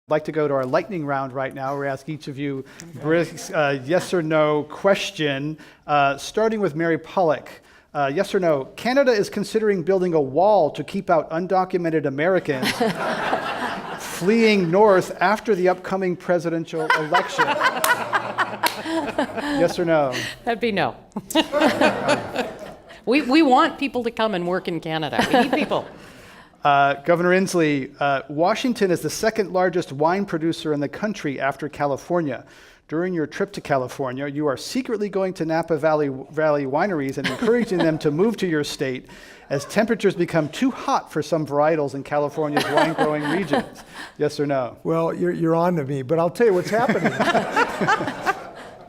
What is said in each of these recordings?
I'd like to go to our lightning round right now. We ask each of you a yes or no question, starting with Mary Polak. Yes or no, Canada is considering building a wall to keep out undocumented Americans fleeing north after the upcoming presidential election. Yes or no? That'd be no. We want people to come and work in Canada. We need people. Governor Inslee, Washington is the second largest wine producer in the country after California. During your trip to California, you are secretly going to Napa Valley wineries and encouraging them to move to your state as temperatures become too hot for some varietals in California's wine-growing regions. Yes or no? Well, you're on to me, but I'll tell you what's happening.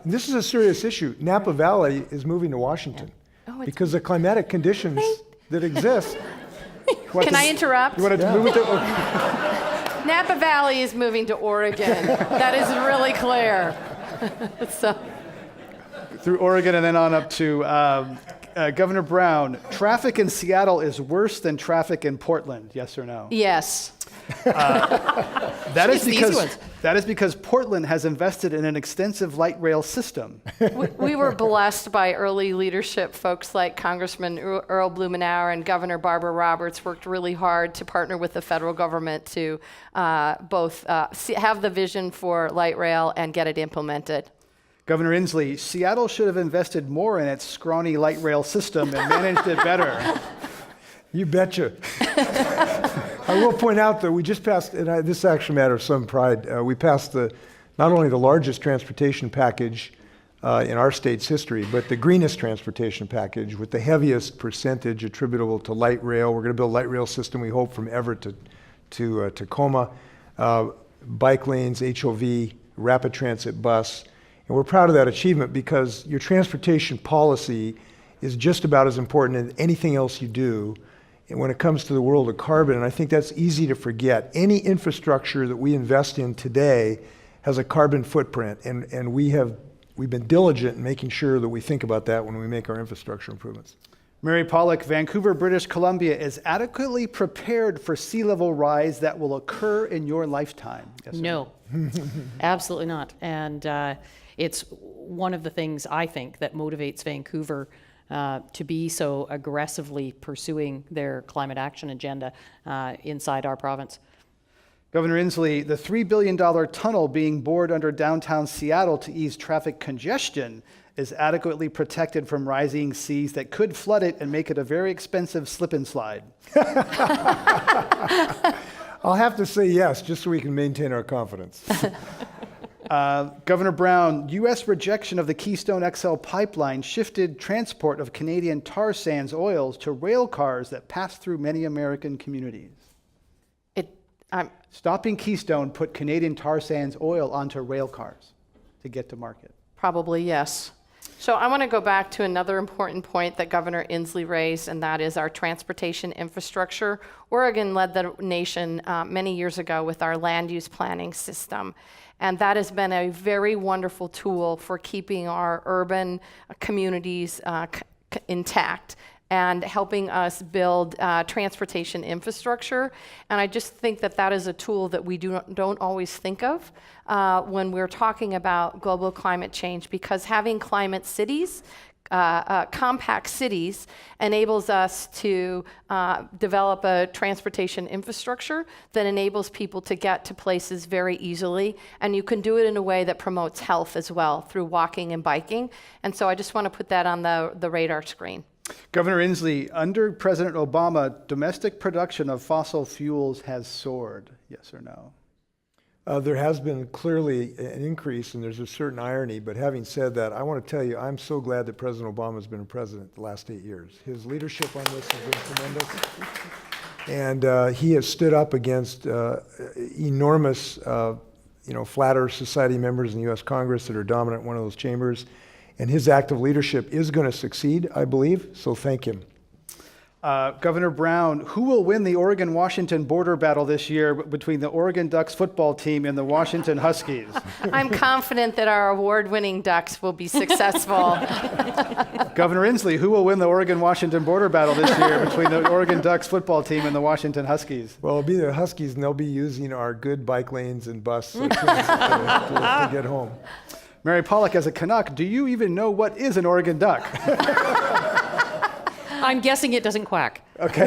This is a serious issue. Napa Valley is moving to Washington because the climatic conditions that exist. Can I interrupt? You want to move it to Napa Valley is moving to Oregon. That is really clear. Through Oregon and then on up to Governor Brown. Traffic in Seattle is worse than traffic in Portland. Yes or no? Yes. That is because Portland has invested in an extensive light rail system. We were blessed by early leadership. Folks like Congressman Earl Blumenauer and Governor Barbara Roberts worked really hard to partner with the federal government to both have the vision for light rail and get it implemented. Governor Inslee, Seattle should have invested more in its scrawny light rail system and managed it better. You betcha. I will point out that we just passed, and this is actually a matter of some pride, we passed not only the largest transportation package in our state's history, but the greenest transportation package with the heaviest percentage attributable to light rail. We're going to build a light rail system, we hope, from Everett to Tacoma, bike lanes, HOV, rapid transit bus. And we're proud of that achievement because your transportation policy is just about as important as anything else you do. And when it comes to the world of carbon, and I think that's easy to forget, any infrastructure that we invest in today has a carbon footprint, and we've been diligent in making sure that we think about that when we make our infrastructure improvements. Mary Polak, Vancouver, British Columbia is adequately prepared for sea level rise that will occur in your lifetime. Yes, no, absolutely not. And it's one of the things I think that motivates Vancouver to be so aggressively pursuing their climate action agenda inside our province. Governor Inslee, the $3 billion tunnel being bored under downtown Seattle to ease traffic congestion is adequately protected from rising seas that could flood it and make it a very expensive slip and slide. I'll have to say yes, just so we can maintain our confidence. Governor Brown, U.S. rejection of the Keystone XL pipeline shifted transport of Canadian tar sands oils to rail cars that pass through many American communities. Stopping Keystone put Canadian tar sands oil onto rail cars to get to market. Probably yes. So I want to go back to another important point that Governor Inslee raised, and that is our transportation infrastructure. Oregon led the nation many years ago with our land use planning system. And that has been a very wonderful tool for keeping our urban communities intact and helping us build transportation infrastructure. And I just think that that is a tool that we don't always think of when we're talking about global climate change, because having climate cities, compact cities, enables us to develop a transportation infrastructure that enables people to get to places very easily. And you can do it in a way that promotes health as well through walking and biking. And so I just want to put that on the radar screen. Governor Inslee, under President Obama, domestic production of fossil fuels has soared. Yes or no? There has been clearly an increase, and there's a certain irony, but having said that, I want to tell you, I'm so glad that President Obama has been president the last 8 years. His leadership on this has been tremendous, and he has stood up against enormous, flat Earth Society members in the U.S. Congress that are dominant in one of those chambers, and his active leadership is going to succeed, I believe, so thank him. Governor Brown, who will win the Oregon-Washington border battle this year between the Oregon Ducks football team and the Washington Huskies? I'm confident that our award-winning Ducks will be successful. Governor Inslee, who will win the Oregon-Washington border battle this year between the Oregon Ducks football team and the Washington Huskies? Well, it'll be the Huskies, and they'll be using our good bike lanes and bus to get home. Mary Polak, as a Canuck, do you even know what is an Oregon Duck? I'm guessing it doesn't quack. Okay.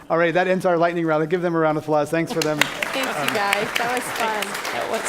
All right, that ends our lightning round. Give them a round of applause. Thanks for them. Thanks, you guys. That was fun. That was